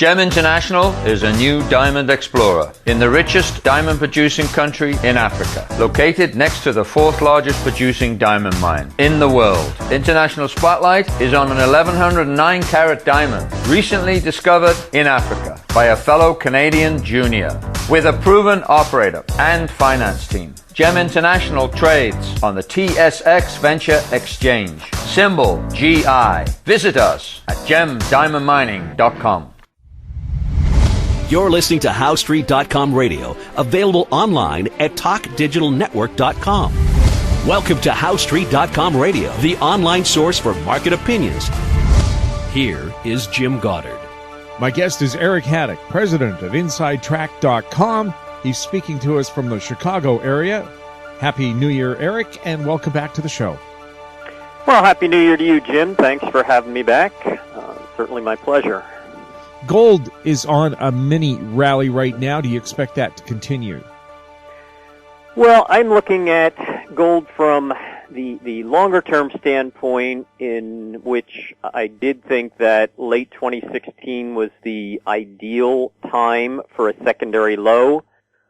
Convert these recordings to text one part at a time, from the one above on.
Gem International is a new diamond explorer in the richest diamond producing country in Africa, located next to the fourth largest producing diamond mine in the world. International Spotlight is on an 1109 carat diamond recently discovered in Africa by a fellow Canadian junior with a proven operator and finance team. Gem International trades on the TSX Venture Exchange, symbol GI. Visit us at gemdiamondmining.com. You're listening to HowStreet.com radio, available online at TalkDigitalNetwork.com. Welcome to HowStreet.com radio, the online source for market opinions. Here is Jim Goddard. My guest is Eric Hadik, president of InsideTrack.com. He's speaking to us from the Chicago area. Happy New Year, Eric, and welcome back to the show. Well, Happy New Year to you, Jim. Thanks for having me back. Certainly my pleasure. Gold is on a mini rally right now. Do you expect that to continue? Well, I'm looking at gold from the longer-term standpoint, in which I did think that late 2016 was the ideal time for a secondary low.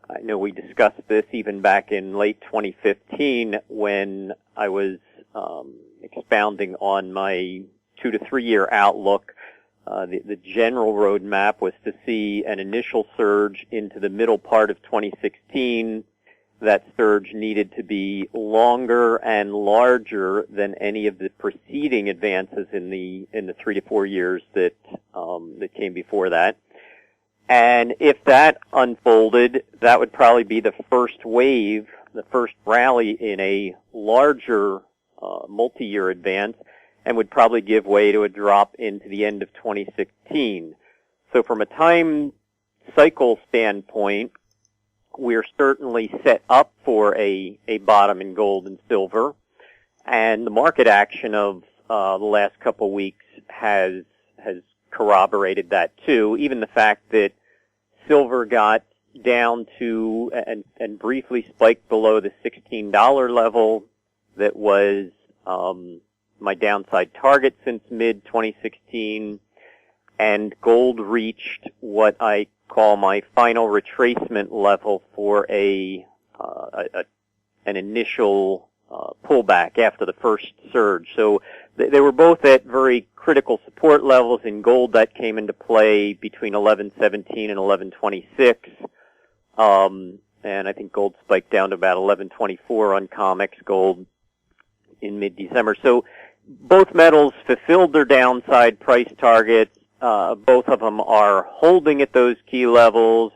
I know we discussed this even back in late 2015 when I was expounding on my 2 to 3 year outlook. The general roadmap was to see an initial surge into the middle part of 2016. That surge needed to be longer and larger than any of the preceding advances in the 3 to 4 years that came before that. And if that unfolded, that would probably be the first wave, the first rally in a larger multi-year advance, and would probably give way to a drop into the end of 2016. So from a time cycle standpoint, we're certainly set up for a bottom in gold and silver, and the market action of the last couple of weeks has corroborated that too. Even the fact that silver got down to and briefly spiked below the $16 level that was my downside target since mid-2016, and gold reached what I call my final retracement level for an initial pullback after the first surge. So they were both at very critical support levels. In gold, that came into play between 1117 and 1126. And I think gold spiked down to about 1124 on COMEX gold in mid-December. So both metals fulfilled their downside price targets. Both of them are holding at those key levels,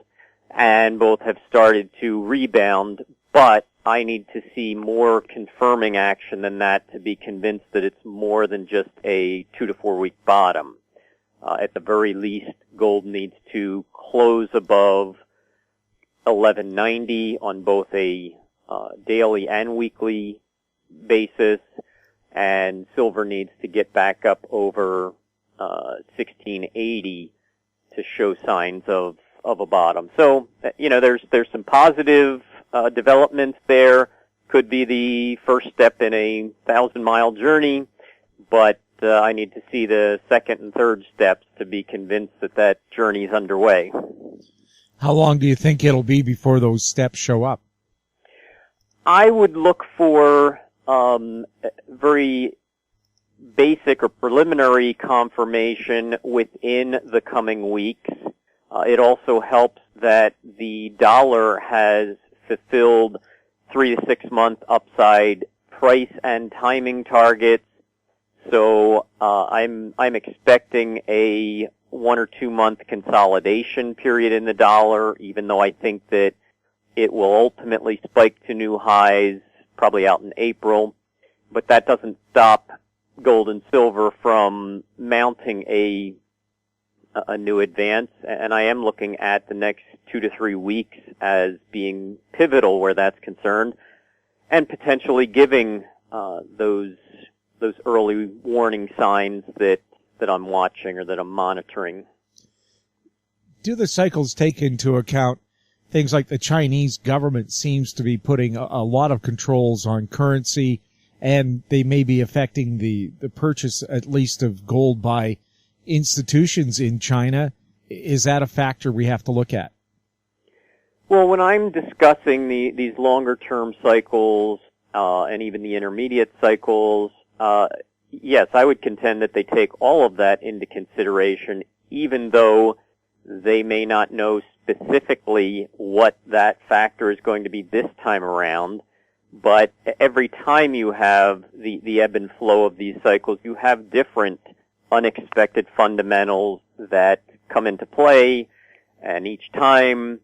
and both have started to rebound, but I need to see more confirming action than that to be convinced that it's more than just a 2 to 4 week bottom. At the very least, gold needs to close above 1190 on both a daily and weekly basis, and silver needs to get back up over 1680 to show signs of a bottom. So, there's some positive developments there. Could be the first step in a 1,000-mile journey, but I need to see the second and third steps to be convinced that journey's underway. How long do you think it'll be before those steps show up? I would look for very basic or preliminary confirmation within the coming weeks. It also helps that the dollar has fulfilled 3 to 6 month upside price and timing targets. So I'm expecting a 1 or 2 month consolidation period in the dollar, even though I think that it will ultimately spike to new highs probably out in April. But that doesn't stop gold and silver from mounting a new advance, and I am looking at the next 2 to 3 weeks as being pivotal where that's concerned, and potentially giving those early warning signs that I'm watching or that I'm monitoring. Do the cycles take into account things like the Chinese government seems to be putting a lot of controls on currency, and they may be affecting the purchase, at least, of gold by institutions in China? Is that a factor we have to look at? Well, when I'm discussing these longer-term cycles and even the intermediate cycles, yes, I would contend that they take all of that into consideration, even though they may not know specifically what that factor is going to be this time around. But every time you have the ebb and flow of these cycles, you have different unexpected fundamentals that come into play, and each time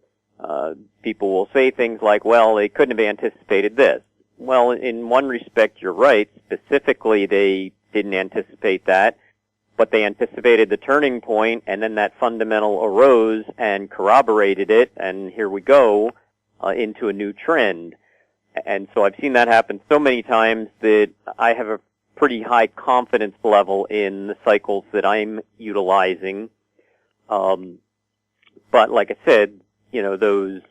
people will say things like, well, they couldn't have anticipated this. Well, in one respect, you're right. Specifically, they didn't anticipate that, but they anticipated the turning point, and then that fundamental arose and corroborated it, and here we go into a new trend. And so I've seen that happen so many times that I have a pretty high confidence level in the cycles that I'm utilizing. But like I said, those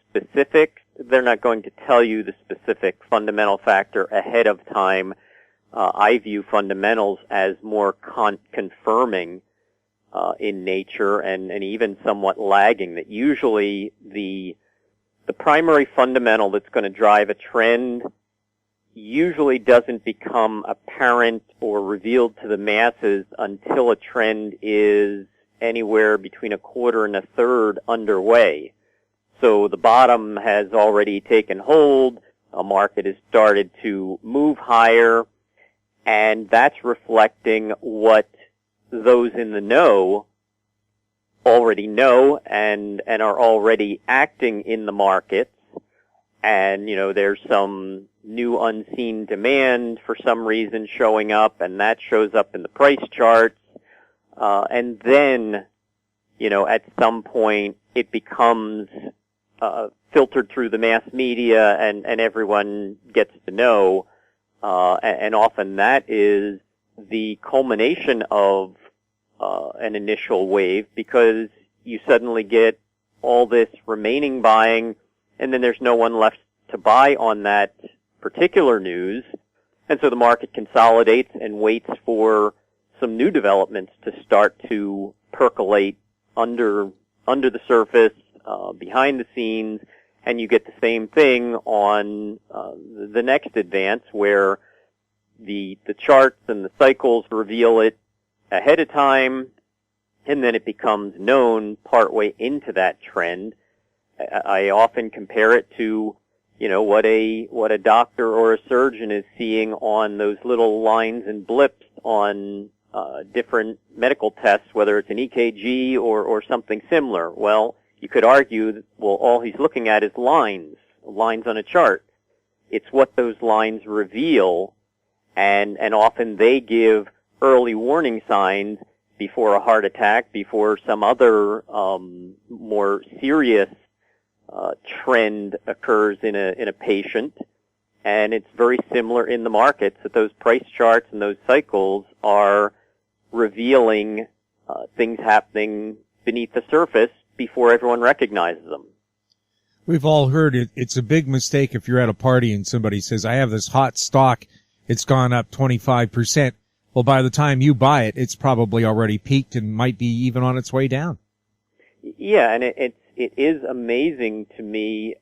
specifics, they're not going to tell you the specific fundamental factor ahead of time. I view fundamentals as more confirming in nature and even somewhat lagging, that usually the primary fundamental that's going to drive a trend usually doesn't become apparent or revealed to the masses until a trend is anywhere between a quarter and a third underway. So the bottom has already taken hold, a market has started to move higher, and that's reflecting what those in the know already know and are already acting in the markets. And, there's some new unseen demand for some reason showing up, and that shows up in the price charts. And then, at some point it becomes filtered through the mass media and everyone gets to know. And often that is the culmination of an initial wave, because you suddenly get all this remaining buying, and then there's no one left to buy on that particular news. And so the market consolidates and waits for some new developments to start to percolate under the surface, behind the scenes, and you get the same thing on the next advance, where the charts and the cycles reveal it ahead of time, and then it becomes known partway into that trend. I often compare it to, what a doctor or a surgeon is seeing on those little lines and blips on different medical tests, whether it's an EKG or something similar. Well, you could argue that, all he's looking at is lines on a chart. It's what those lines reveal, and often they give early warning signs before a heart attack, before some other more serious trend occurs in a patient. And it's very similar in the markets, that those price charts and those cycles are revealing things happening beneath the surface before everyone recognizes them. We've all heard it. It's a big mistake if you're at a party and somebody says, I have this hot stock, it's gone up 25%. Well, by the time you buy it, it's probably already peaked and might be even on its way down. Yeah, and it is amazing to me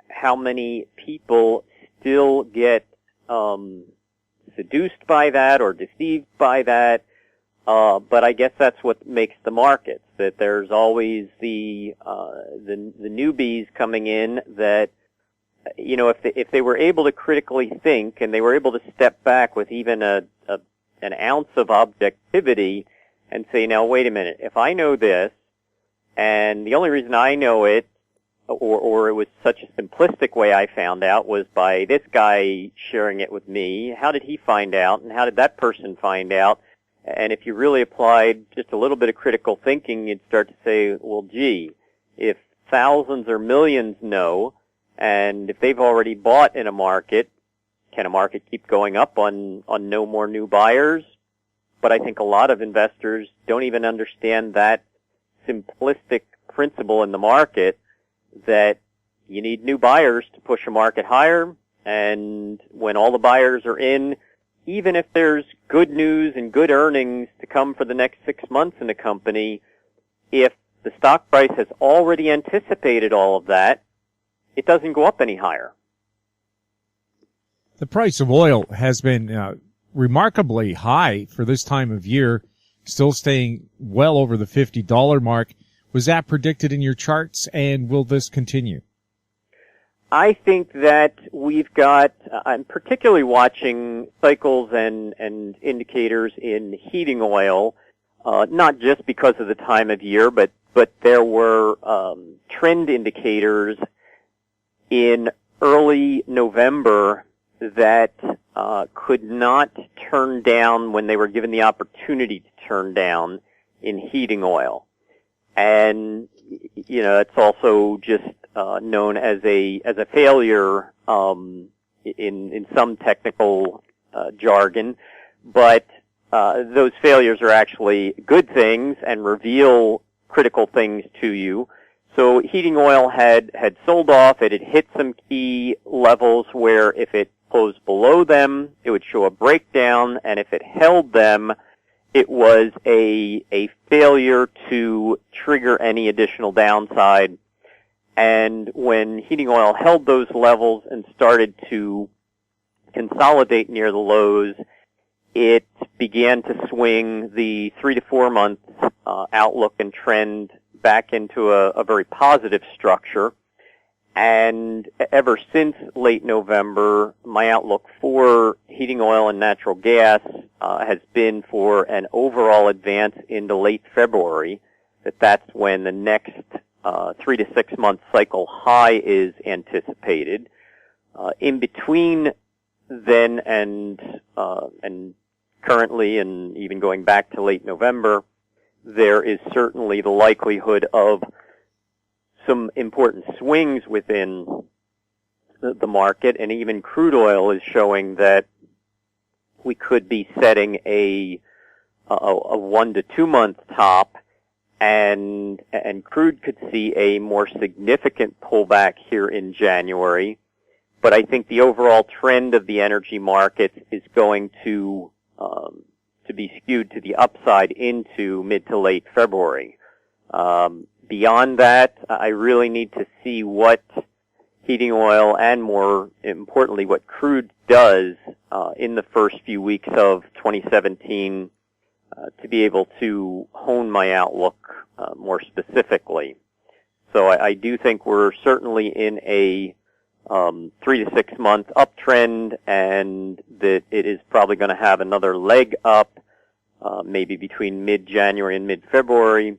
how many people still get seduced by that or deceived by that. But I guess that's what makes the markets, that there's always the newbies coming in that, if they were able to critically think and they were able to step back with even an ounce of objectivity and say, now wait a minute, if I know this, and the only reason I know it, or it was such a simplistic way I found out, was by this guy sharing it with me, how did he find out, and how did that person find out? And if you really applied just a little bit of critical thinking, you'd start to say, well, gee, if thousands or millions know, and if they've already bought in a market, can a market keep going up on no more new buyers? But I think a lot of investors don't even understand that simplistic principle in the market, that you need new buyers to push a market higher, and when all the buyers are in, even if there's good news and good earnings to come for the next 6 months in a company, if the stock price has already anticipated all of that, it doesn't go up any higher. The price of oil has been remarkably high for this time of year, still staying well over the $50 mark. Was that predicted in your charts, and will this continue? I think that we've got, I'm particularly watching cycles and indicators in heating oil, not just because of the time of year, but there were trend indicators in early November that could not turn down when they were given the opportunity to turn down in heating oil. And, you know, it's also just known as a failure in some technical jargon, but those failures are actually good things and reveal critical things to you. So heating oil had sold off. It had hit some key levels where if it closed below them, it would show a breakdown, and if it held them, it was a failure to trigger any additional downside. And when heating oil held those levels and started to consolidate near the lows, it began to swing the 3 to 4 month outlook and trend back into a very positive structure. And ever since late November, my outlook for heating oil and natural gas has been for an overall advance into late February, that's when the next 3 to 6 month cycle high is anticipated. In between then and currently, and even going back to late November, there is certainly the likelihood of some important swings within the market, and even crude oil is showing that we could be setting a 1 to 2 month top, and crude could see a more significant pullback here in January. But I think the overall trend of the energy markets is going to be skewed to the upside into mid to late February. Beyond that, I really need to see what heating oil and, more importantly, what crude does in the first few weeks of 2017 to be able to hone my outlook more specifically. So I do think we're certainly in a 3 to 6 month uptrend, and that it is probably going to have another leg up, maybe between mid-January and mid-February.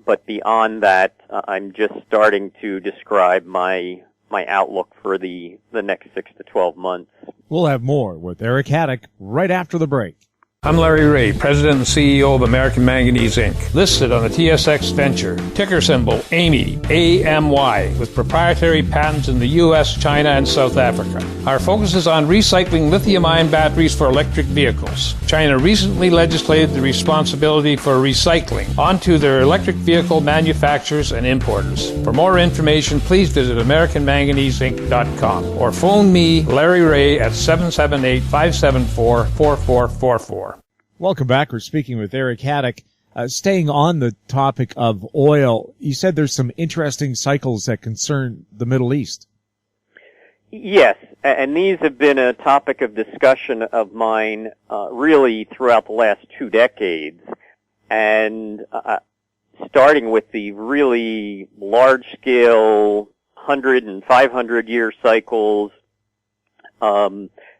But beyond that, I'm just starting to describe my outlook for the next 6 to 12 months. We'll have more with Eric Hadik right after the break. I'm Larry Ray, President and CEO of American Manganese, Inc., listed on the TSX Venture, ticker symbol AMY, A-M-Y, with proprietary patents in the U.S., China, and South Africa. Our focus is on recycling lithium-ion batteries for electric vehicles. China recently legislated the responsibility for recycling onto their electric vehicle manufacturers and importers. For more information, please visit AmericanManganeseInc.com or phone me, Larry Ray, at 778-574-4444. Welcome back. We're speaking with Eric Hadik. Staying on the topic of oil, you said there's some interesting cycles that concern the Middle East. Yes, and these have been a topic of discussion of mine really throughout the last 2 decades. And starting with the really large-scale 100 and 500-year cycles,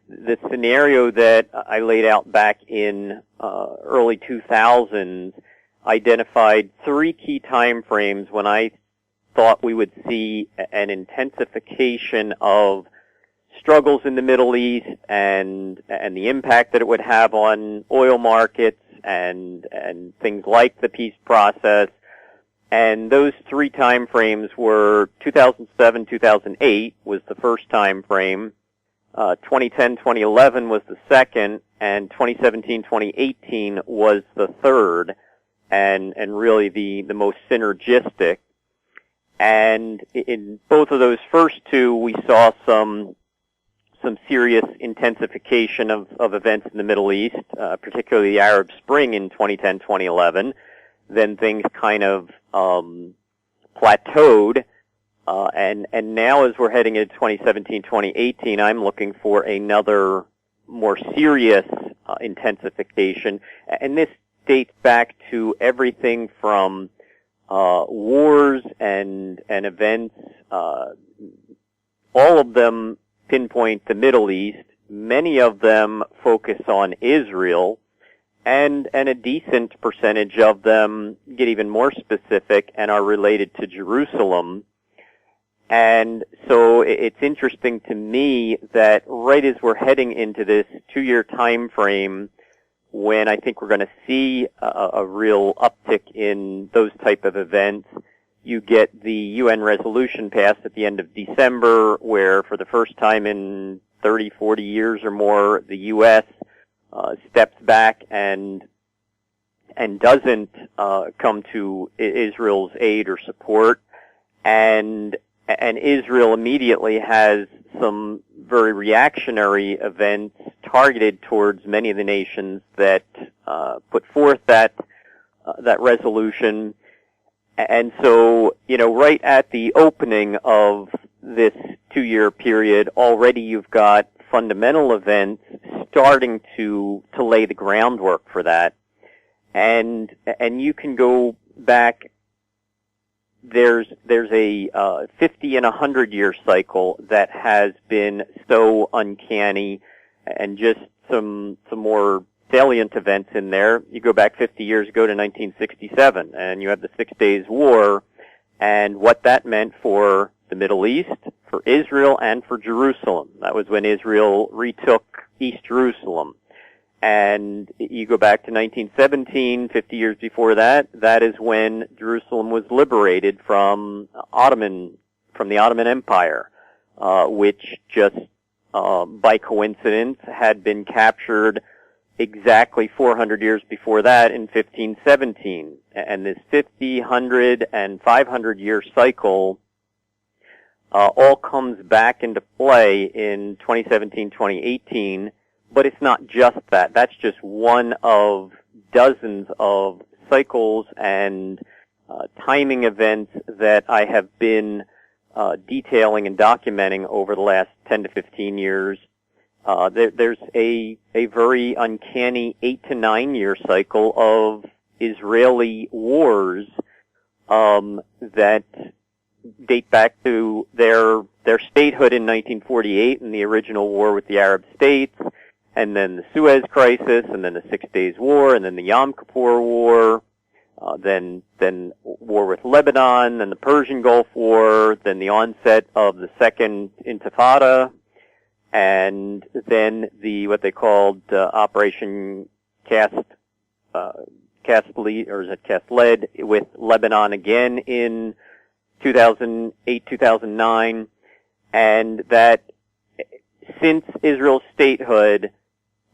the scenario that I laid out back in early 2000s identified 3 key time frames when I thought we would see an intensification of struggles in the Middle East and the impact that it would have on oil markets and things like the peace process. And those 3 time frames were 2007, 2008 was the first time frame. 2010, 2011 was the second, and 2017, 2018 was the third, and really the most synergistic. And in both of those first 2, we saw some serious intensification of events in the Middle East, particularly the Arab Spring in 2010, 2011. then things kind of plateaued. And now as we're heading into 2017, 2018, I'm looking for another more serious intensification. And this dates back to everything from wars and events. All of them pinpoint the Middle East. Many of them focus on Israel, and a decent percentage of them get even more specific and are related to Jerusalem. And so it's interesting to me that right as we're heading into this 2-year time frame, when I think we're going to see a real uptick in those type of events, you get the UN resolution passed at the end of December, where for the first time in 30, 40 years or more, the U.S. Steps back and doesn't come to Israel's aid or support, and Israel immediately has some very reactionary events targeted towards many of the nations that put forth that resolution. And so, right at the opening of this 2-year period, already you've got fundamental events starting to lay the groundwork for that. And you can go back. There's a 50 and 100-year cycle that has been so uncanny, and just some more salient events in there. You go back 50 years ago to 1967, and you have the 6 Days War, and what that meant for the Middle East, for Israel, and for Jerusalem. That was when Israel retook East Jerusalem. And you go back to 1917, 50 years before that, that is when Jerusalem was liberated from the Ottoman Empire, which just by coincidence had been captured exactly 400 years before that in 1517. And this 50, 100, and 500-year cycle all comes back into play in 2017, 2018. But it's not just that. That's just one of dozens of cycles and timing events that I have been detailing and documenting over the last 10 to 15 years. There's a very uncanny 8 to 9 year cycle of Israeli wars that date back to their statehood in 1948 and the original war with the Arab states, and then the Suez Crisis, and then the 6 Days War, and then the Yom Kippur War, then war with Lebanon, then the Persian Gulf War, then the onset of the Second Intifada, and then what they called Operation Cast Lead with Lebanon again in 2008, 2009, and that since Israel's statehood,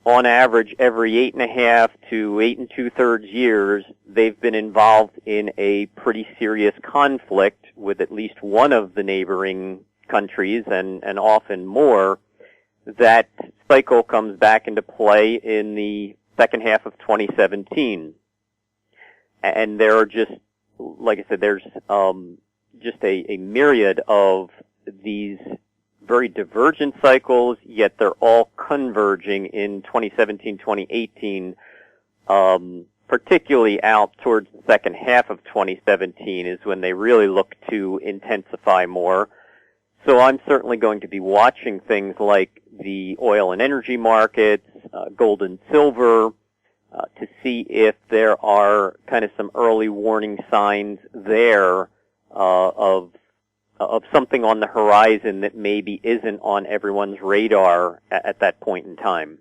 on average, every 8.5 to 8 2/3 years, they've been involved in a pretty serious conflict with at least one of the neighboring countries, and often more. That cycle comes back into play in the second half of 2017. And there are just, like I said, there's just a myriad of these very divergent cycles, yet they're all converging in 2017, 2018, particularly out towards the second half of 2017 is when they really look to intensify more. So I'm certainly going to be watching things like the oil and energy markets, gold and silver, to see if there are kind of some early warning signs there of something on the horizon that maybe isn't on everyone's radar at that point in time.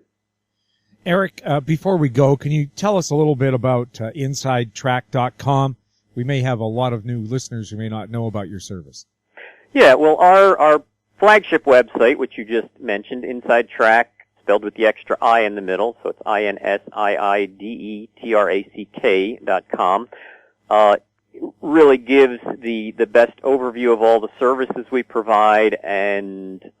Eric, before we go, can you tell us a little bit about InsideTrack.com? We may have a lot of new listeners who may not know about your service. Yeah, well, our flagship website, which you just mentioned, Inside Track, spelled with the extra I in the middle, so it's InsideTrack.com, really gives the best overview of all the services we provide, and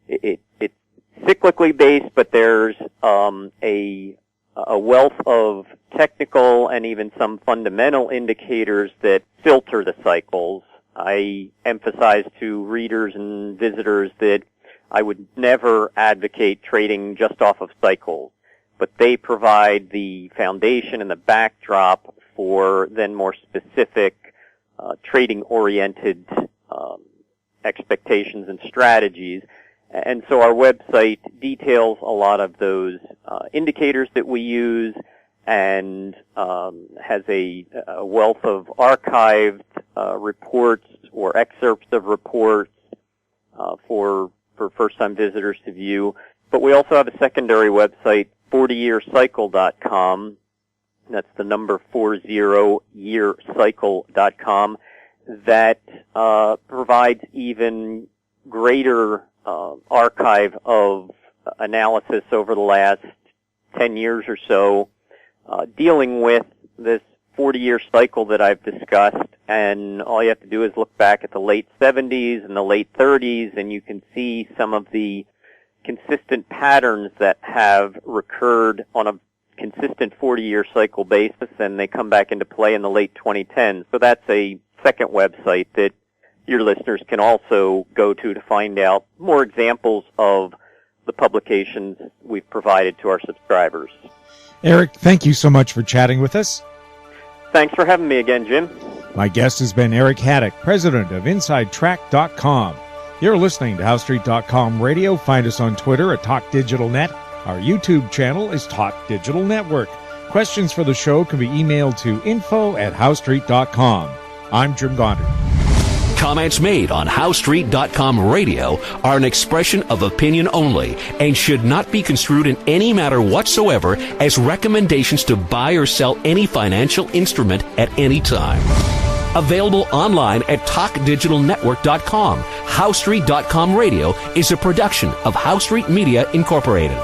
it's cyclically based, but there's a wealth of technical and even some fundamental indicators that filter the cycles. I emphasize to readers and visitors that I would never advocate trading just off of cycles, but they provide the foundation and the backdrop for then more specific trading-oriented expectations and strategies. And so our website details a lot of those indicators that we use and has a wealth of archived reports or excerpts of reports for first-time visitors to view. But we also have a secondary website, 40yearcycle.com. That's the number 40yearcycle.com. That provides even greater archive of analysis over the last 10 years or so, dealing with this 40-year cycle that I've discussed. And all you have to do is look back at the late 70s and the late 30s, and you can see some of the consistent patterns that have recurred on a consistent 40-year cycle basis, and they come back into play in the late 2010s. So that's a second website that your listeners can also go to find out more examples of the publications we've provided to our subscribers. Eric, thank you so much for chatting with us. Thanks for having me again, Jim. My guest has been Eric Hadik, president of InsideTrack.com. You're listening to HowStreet.com Radio. Find us on Twitter at TalkDigitalNet. Our YouTube channel is Talk Digital Network. Questions for the show can be emailed to info@HowStreet.com. I'm Jim Gondard. Comments made on HowStreet.com Radio are an expression of opinion only and should not be construed in any matter whatsoever as recommendations to buy or sell any financial instrument at any time. Available online at TalkDigitalNetwork.com. HowStreet.com Radio is a production of HowStreet Media Incorporated.